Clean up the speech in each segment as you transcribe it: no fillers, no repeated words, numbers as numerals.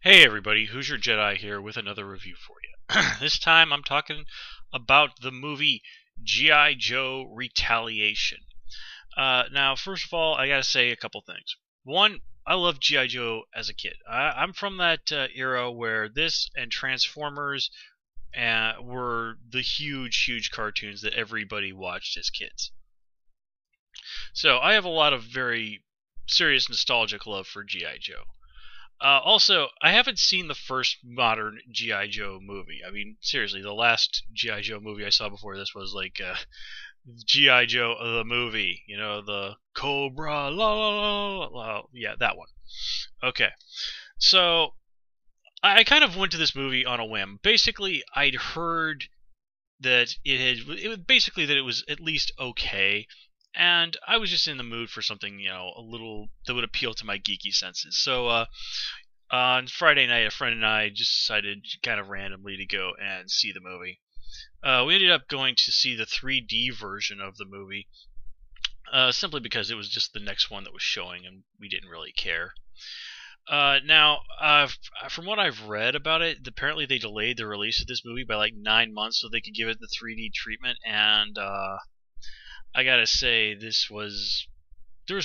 Hey everybody, Who's Your Jedi here with another review for you. This time I'm talking about the movie G.I. Joe Retaliation. Now, first of all, I gotta say a couple things. One, I loved G.I. Joe as a kid. I'm from that era where this and Transformers were the huge cartoons that everybody watched as kids. So I have a lot of very serious nostalgic love for G.I. Joe. Also, I haven't seen the first modern G.I. Joe movie. I mean, seriously, the last G.I. Joe movie I saw before this was like G.I. Joe the movie. You know, the Cobra, yeah, that one. Okay, so I kind of went to this movie on a whim. Basically, I'd heard that it was at least okay, and I was just in the mood for something, a little that would appeal to my geeky senses. So on Friday night, a friend and I just decided kind of randomly to go and see the movie. We ended up going to see the 3D version of the movie, simply because it was just the next one that was showing, and we didn't really care. From what I've read about it, apparently they delayed the release of this movie by like 9 months so they could give it the 3D treatment, and I gotta say, there's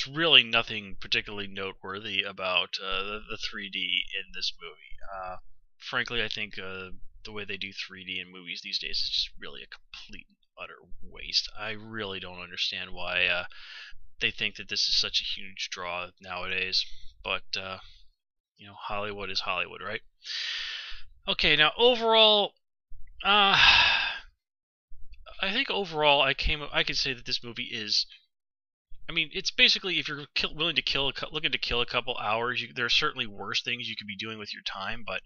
really nothing particularly noteworthy about the 3D in this movie. Frankly, I think the way they do 3D in movies these days is just really a complete and utter waste. I really don't understand why they think that this is such a huge draw nowadays. But Hollywood is Hollywood, right? Okay, now overall, I think overall I could say that this movie is. I mean, it's basically if you're willing to looking to kill a couple hours, there are certainly worse things you could be doing with your time. But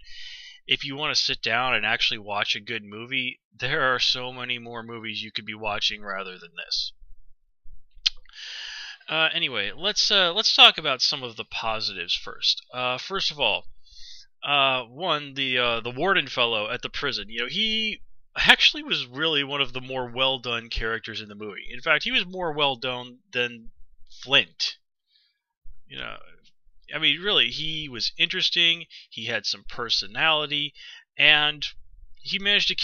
if you want to sit down and actually watch a good movie, there are so many more movies you could be watching rather than this. Anyway, let's talk about some of the positives first. First of all, the warden fellow at the prison. He actually was really one of the more well done characters in the movie. In fact, he was more well done than Flint. I mean, really, he was interesting. He had some personality, and he managed to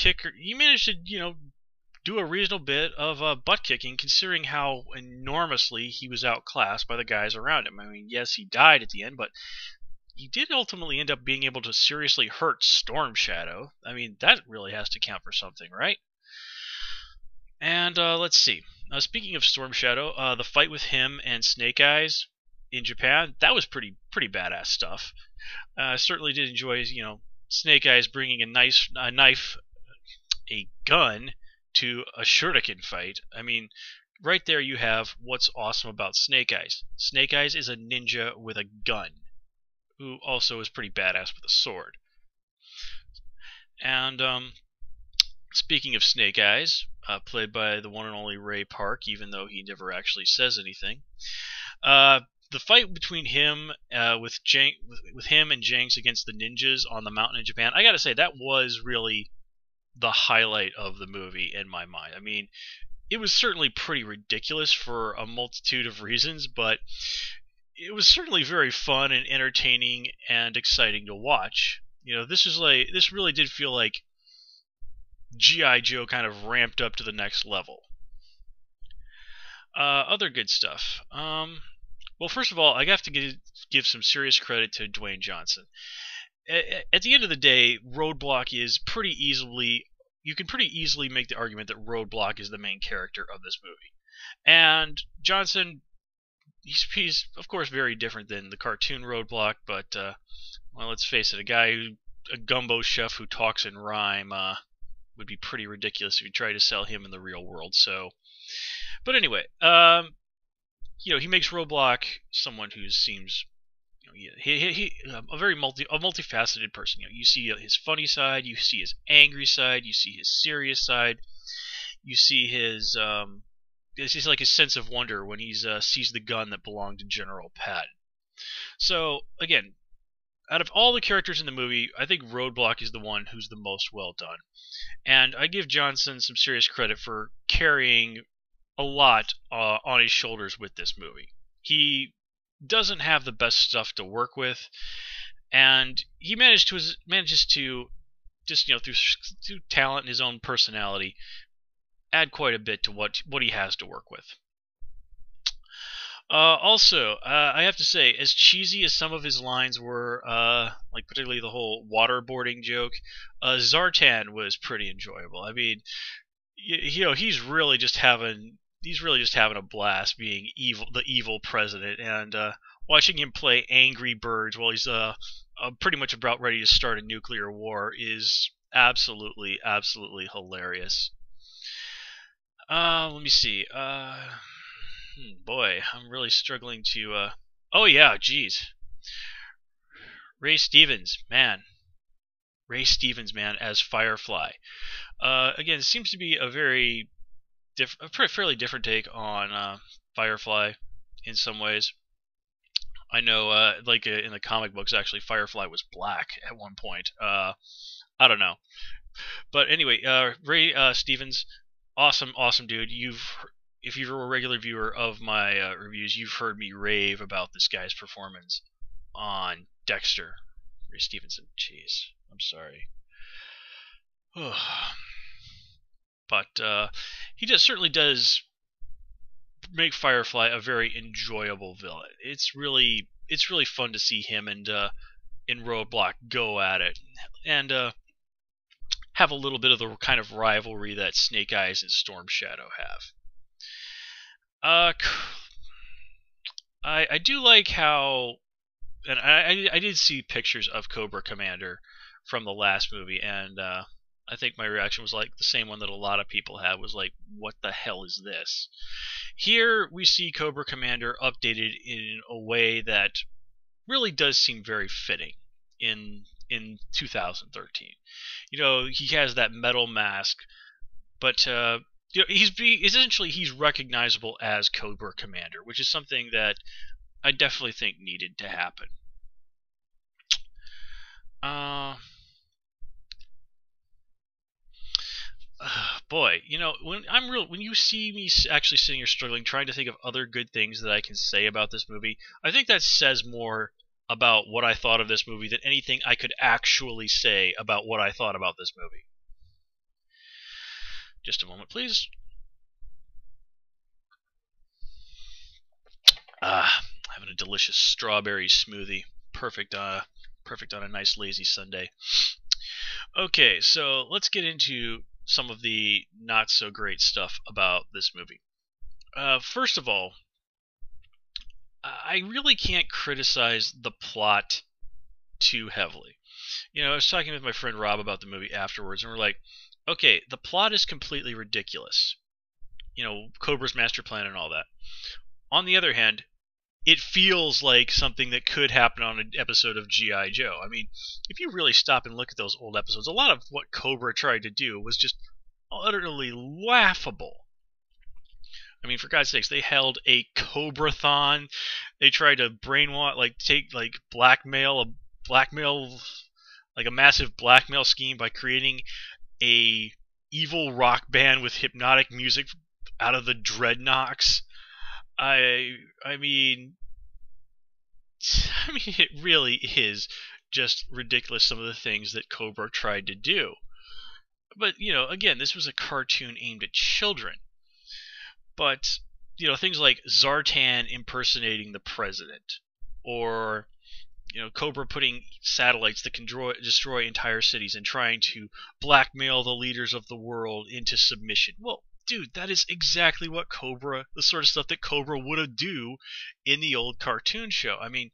do a reasonable bit of butt kicking, considering how enormously he was outclassed by the guys around him. I mean, yes, he died at the end, but he did ultimately end up being able to seriously hurt Storm Shadow. I mean, that really has to count for something, right? And let's see. Speaking of Storm Shadow, the fight with him and Snake Eyes in Japan, that was pretty badass stuff. Certainly did enjoy, Snake Eyes bringing a gun to a shuriken fight. I mean, right there you have what's awesome about Snake Eyes. Snake Eyes is a ninja with a gun, who also is pretty badass with a sword. And speaking of Snake Eyes, played by the one and only Ray Park, even though he never actually says anything, the fight between him with him and Jenks against the ninjas on the mountain in Japan, I gotta say that was really the highlight of the movie in my mind. I mean, it was certainly pretty ridiculous for a multitude of reasons, but it was certainly very fun and entertaining and exciting to watch. This really did feel like G.I. Joe kind of ramped up to the next level. Other good stuff. Well, first of all, I have to give some serious credit to Dwayne Johnson. At the end of the day, Roadblock is you can pretty easily make the argument that Roadblock is the main character of this movie. And Johnson, he's of course very different than the cartoon Roadblock, but well, let's face it, a gumbo chef who talks in rhyme would be pretty ridiculous if you tried to sell him in the real world. So, but anyway, he makes Roadblock someone who seems, a very multifaceted person. You see his funny side, you see his angry side, you see his serious side, you see his his sense of wonder when he sees the gun that belonged to General Patton. So again, out of all the characters in the movie, I think Roadblock is the one who's the most well done, and I give Johnson some serious credit for carrying a lot on his shoulders with this movie. He doesn't have the best stuff to work with, and he manages to just through talent and his own personality add quite a bit to what he has to work with. Also, I have to say, as cheesy as some of his lines were, like particularly the whole waterboarding joke, Zartan was pretty enjoyable. I mean, he's really just having a blast being the evil president, and watching him play Angry Birds while he's pretty much about ready to start a nuclear war is absolutely hilarious. Let me see. Boy, I'm really struggling to. Oh yeah, geez, Ray Stevens, man, as Firefly. Again, it seems to be a fairly different take on Firefly in some ways. I know, in the comic books, actually, Firefly was black at one point. I don't know, but anyway, Ray Stevens, awesome dude. If you're a regular viewer of my reviews, you've heard me rave about this guy's performance on Dexter. Ray Stevenson, jeez, I'm sorry. But he certainly does make Firefly a very enjoyable villain. It's really fun to see him and in Roadblock go at it, and have a little bit of the kind of rivalry that Snake Eyes and Storm Shadow have. I do like how, and I did see pictures of Cobra Commander from the last movie, and I think my reaction was like the same one that a lot of people had, was like, what the hell is this? Here we see Cobra Commander updated in a way that really does seem very fitting in 2013. He has that metal mask, but he's recognizable as Cobra Commander, which is something that I definitely think needed to happen. Boy, when you see me actually sitting here struggling, trying to think of other good things that I can say about this movie, I think that says more about what I thought of this movie than anything I could actually say about what I thought about this movie. Just a moment, please. Having a delicious strawberry smoothie. Perfect on a nice lazy Sunday. Okay, so let's get into some of the not so great stuff about this movie. First of all, I really can't criticize the plot too heavily. I was talking with my friend Rob about the movie afterwards, and we're like, okay, the plot is completely ridiculous. Cobra's master plan and all that. On the other hand, it feels like something that could happen on an episode of G.I. Joe. I mean, if you really stop and look at those old episodes, a lot of what Cobra tried to do was just utterly laughable. I mean, for God's sakes, they held a Cobra-thon. They tried to blackmail, like a massive blackmail scheme by creating a evil rock band with hypnotic music out of the Dreadnoks. I mean, it really is just ridiculous, some of the things that Cobra tried to do. But, again, this was a cartoon aimed at children. But, things like Zartan impersonating the president, or, Cobra putting satellites that can destroy entire cities and trying to blackmail the leaders of the world into submission. Well, dude, that is exactly what the sort of stuff that Cobra would do in the old cartoon show. I mean,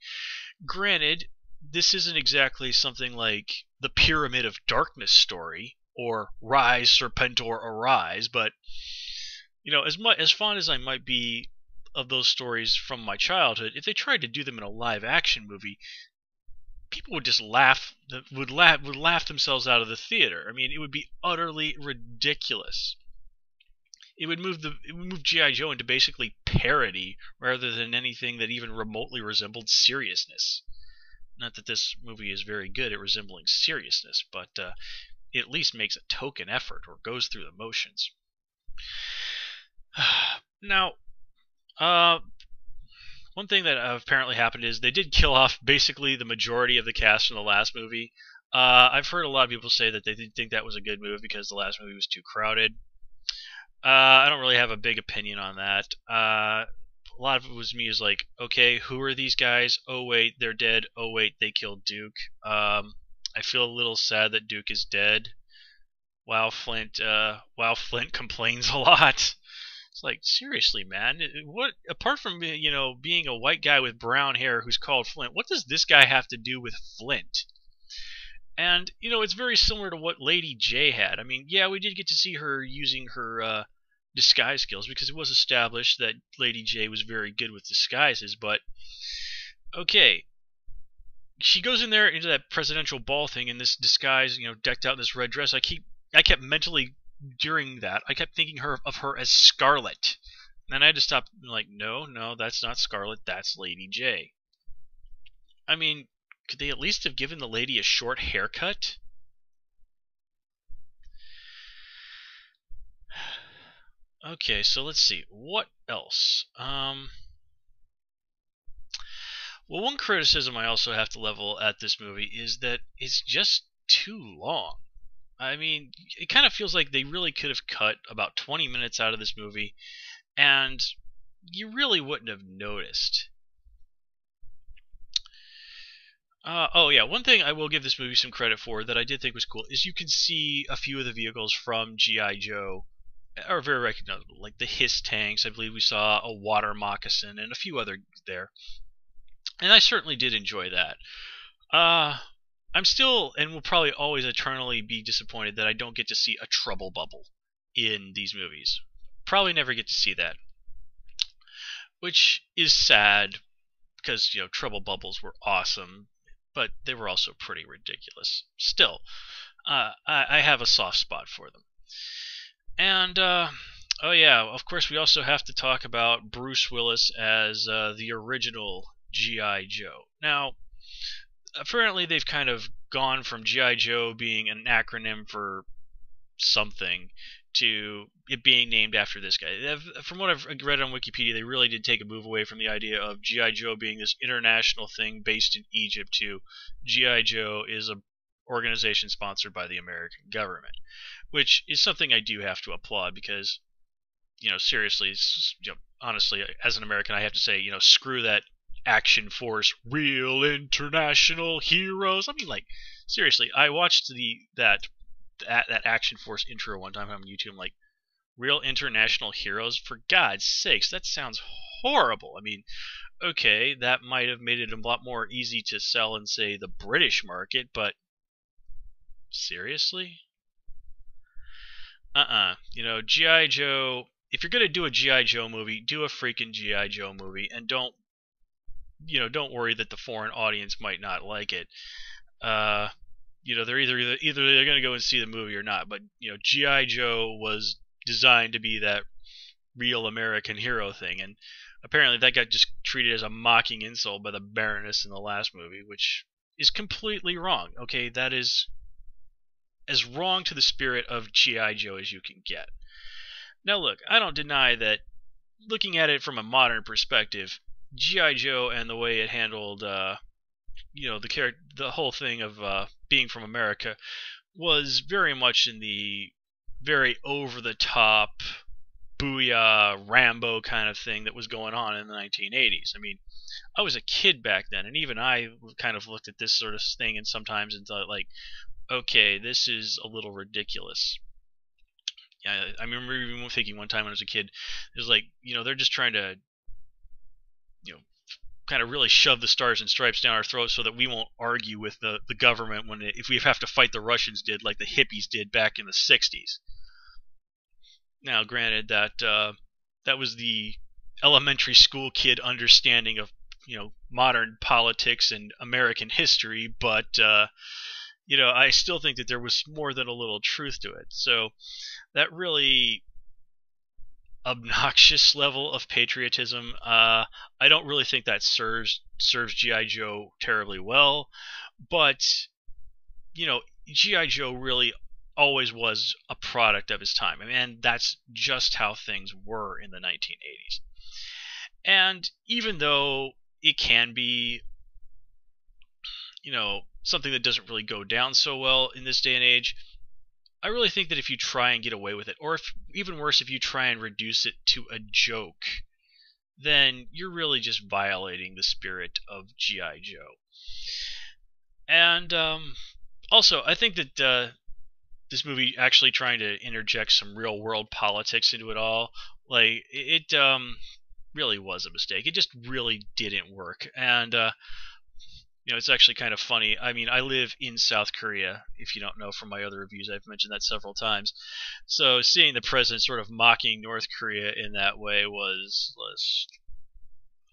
granted, this isn't exactly something like the Pyramid of Darkness story, or Rise, Serpentor, Arise, but, as fond as I might be of those stories from my childhood, if they tried to do them in a live-action movie, people would just laugh themselves out of the theater. I mean, it would be utterly ridiculous. It would move G.I. Joe into basically parody rather than anything that even remotely resembled seriousness. Not that this movie is very good at resembling seriousness, but it at least makes a token effort or goes through the motions. Now, one thing that apparently happened is they did kill off basically the majority of the cast from the last movie. I've heard a lot of people say that they didn't think that was a good move because the last movie was too crowded. I don't really have a big opinion on that. A lot of it was me is like, okay, who are these guys? Oh wait, they're dead. Oh wait, they killed Duke. I feel a little sad that Duke is dead. Wow, Flint complains a lot. It's like, seriously, man, what? Apart from being a white guy with brown hair who's called Flint, what does this guy have to do with Flint? And it's very similar to what Lady J had. I mean, yeah, we did get to see her using her disguise skills because it was established that Lady J was very good with disguises. But okay, she goes in there into that presidential ball thing in this disguise, decked out in this red dress. I kept mentally during that, I kept thinking of her as Scarlet. And I had to stop like, no, that's not Scarlet, that's Lady J. I mean, could they at least have given the lady a short haircut? Okay, so let's see. What else? Well, one criticism I also have to level at this movie is that it's just too long. I mean, it kind of feels like they really could have cut about 20 minutes out of this movie, and you really wouldn't have noticed. Oh yeah, one thing I will give this movie some credit for that I did think was cool is you can see a few of the vehicles from G.I. Joe are very recognizable, like the Hiss tanks. I believe we saw a water moccasin and a few other there, and I certainly did enjoy that. I'm still, and will probably always eternally be disappointed that I don't get to see a trouble bubble in these movies. Probably never get to see that. Which is sad, because, trouble bubbles were awesome, but they were also pretty ridiculous. Still, I have a soft spot for them. And, oh yeah, of course we also have to talk about Bruce Willis as the original G.I. Joe. Now, apparently they've kind of gone from G.I. Joe being an acronym for something to it being named after this guy. From what I've read on Wikipedia, they really did take a move away from the idea of G.I. Joe being this international thing based in Egypt to G.I. Joe is an organization sponsored by the American government, which is something I do have to applaud because, seriously, honestly, as an American, I have to say, screw that action force, real international heroes. I mean, like, seriously, I watched that action force intro one time on YouTube. I'm like, real international heroes? For God's sakes, that sounds horrible. I mean, okay, that might have made it a lot more easy to sell in, say, the British market, but seriously? G.I. Joe, if you're going to do a G.I. Joe movie, do a freaking G.I. Joe movie, and don't worry that the foreign audience might not like it. They're either they're going to go and see the movie or not. But G.I. Joe was designed to be that real American hero thing, and apparently that got just treated as a mocking insult by the Baroness in the last movie, which is completely wrong. Okay, that is as wrong to the spirit of G.I. Joe as you can get. Now look, I don't deny that looking at it from a modern perspective, G.I. Joe and the way it handled, the whole thing of being from America was very much in the very over-the-top, booyah, Rambo kind of thing that was going on in the 1980s. I mean, I was a kid back then, and even I kind of looked at this sort of thing and sometimes and thought, like, okay, this is a little ridiculous. Yeah, I remember even thinking one time when I was a kid, it was like, they're just trying to, kind of really shove the stars and stripes down our throats so that we won't argue with the government if we have to fight the Russians did, like the hippies did back in the 60s. Now, granted that was the elementary school kid understanding of modern politics and American history, but I still think that there was more than a little truth to it. So that really obnoxious level of patriotism, I don't really think that serves G.I. Joe terribly well, but G.I. Joe really always was a product of his time. I mean, and that's just how things were in the 1980s. And even though it can be, something that doesn't really go down so well in this day and age, I really think that if you try and get away with it, or if even worse, if you try and reduce it to a joke, then you're really just violating the spirit of G.I. Joe. And also, I think that this movie actually trying to interject some real world politics into it all, like it really was a mistake. It just really didn't work. And it's actually kind of funny. I mean, I live in South Korea. If you don't know from my other reviews, I've mentioned that several times. So seeing the president sort of mocking North Korea in that way was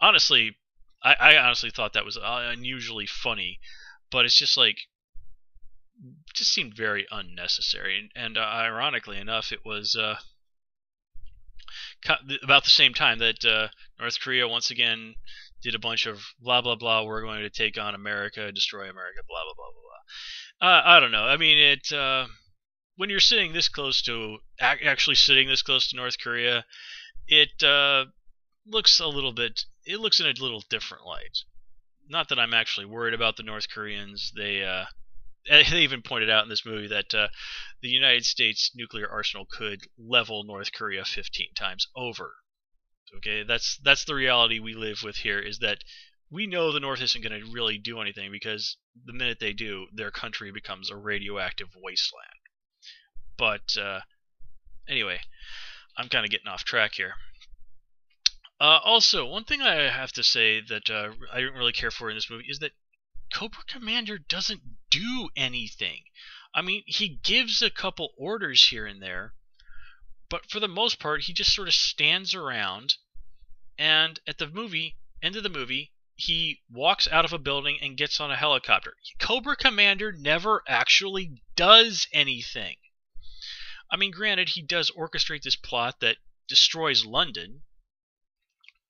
honestly, I honestly thought that was unusually funny. But it's just like, just seemed very unnecessary. And ironically enough, it was about the same time that North Korea once again did a bunch of blah blah blah. We're going to take on America, destroy America, blah blah blah blah blah. I don't know. I mean, when you're sitting this close to actually sitting this close to North Korea, it looks a little bit. It looks in a little different light. Not that I'm actually worried about the North Koreans. They even pointed out in this movie that the United States nuclear arsenal could level North Korea 15 times over. Okay, that's the reality we live with here, is that we know the North isn't going to really do anything, because the minute they do, their country becomes a radioactive wasteland. But anyway, I'm kind of getting off track here. Also, one thing I have to say that I didn't really care for in this movie is that Cobra Commander doesn't do anything. I mean, he gives a couple orders here and there, but for the most part, he just sort of stands around, and at the end of the movie, he walks out of a building and gets on a helicopter. Cobra Commander never actually does anything. I mean, granted, he does orchestrate this plot that destroys London,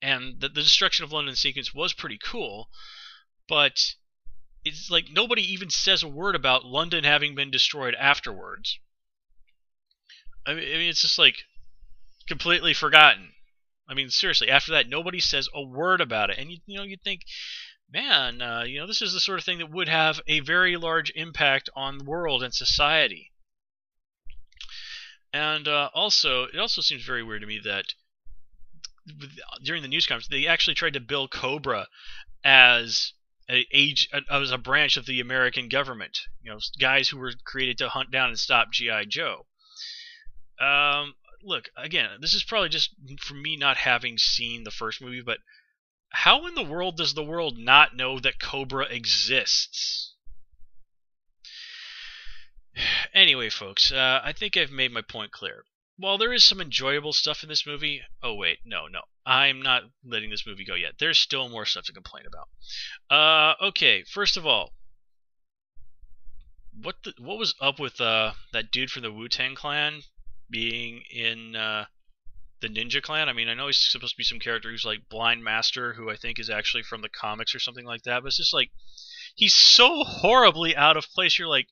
and the destruction of London sequence was pretty cool, but it's like nobody even says a word about London having been destroyed afterwards. I mean, it's just like completely forgotten. I mean, seriously, after that, nobody says a word about it. And you'd think, man, this is the sort of thing that would have a very large impact on the world and society. And it also seems very weird to me that during the news conference, they actually tried to bill Cobra as a branch of the American government. Guys who were created to hunt down and stop G.I. Joe. Look, again, this is probably just from me not having seen the first movie, but how in the world does the world not know that Cobra exists? Anyway, folks, I think I've made my point clear. While there is some enjoyable stuff in this movie... Oh, wait, no. I'm not letting this movie go yet. There's still more stuff to complain about. Okay, first of all, what was up with that dude from the Wu-Tang Clan being in the Ninja Clan? I mean, I know he's supposed to be some character who's like Blind Master, who I think is actually from the comics or something like that, but it's just like, he's so horribly out of place. You're like,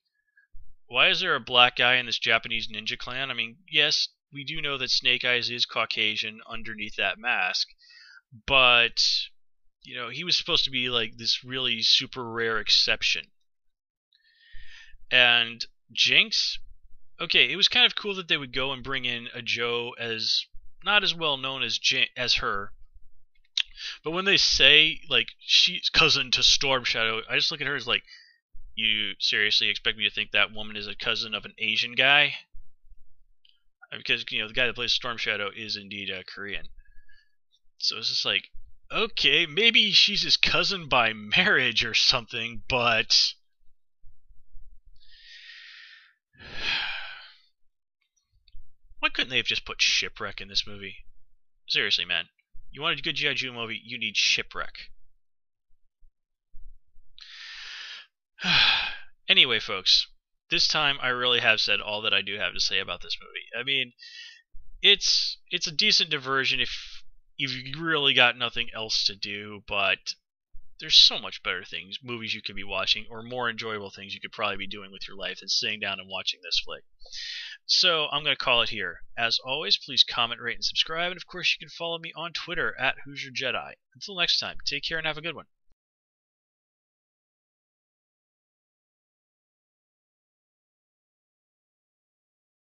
why is there a black guy in this Japanese ninja clan? I mean, yes, we do know that Snake Eyes is Caucasian underneath that mask, but he was supposed to be like this really super rare exception. And Jinx, okay, it was kind of cool that they would go and bring in a Joe as not as well known as her, but when they say like she's cousin to Storm Shadow, I just look at her as like, you seriously expect me to think that woman is a cousin of an Asian guy? Because the guy that plays Storm Shadow is indeed Korean. So it's just like, okay, maybe she's his cousin by marriage or something, but why couldn't they have just put Shipwreck in this movie? Seriously, man. You want a good G.I. Joe movie, you need Shipwreck. Anyway, folks, this time I really have said all that I do have to say about this movie. I mean, it's a decent diversion if you really got nothing else to do, but there's so much better movies you could be watching, or more enjoyable things you could probably be doing with your life than sitting down and watching this flick. So I'm going to call it here. As always, please comment, rate, and subscribe. And of course, you can follow me on Twitter at Hoosier Jedi. Until next time, take care and have a good one.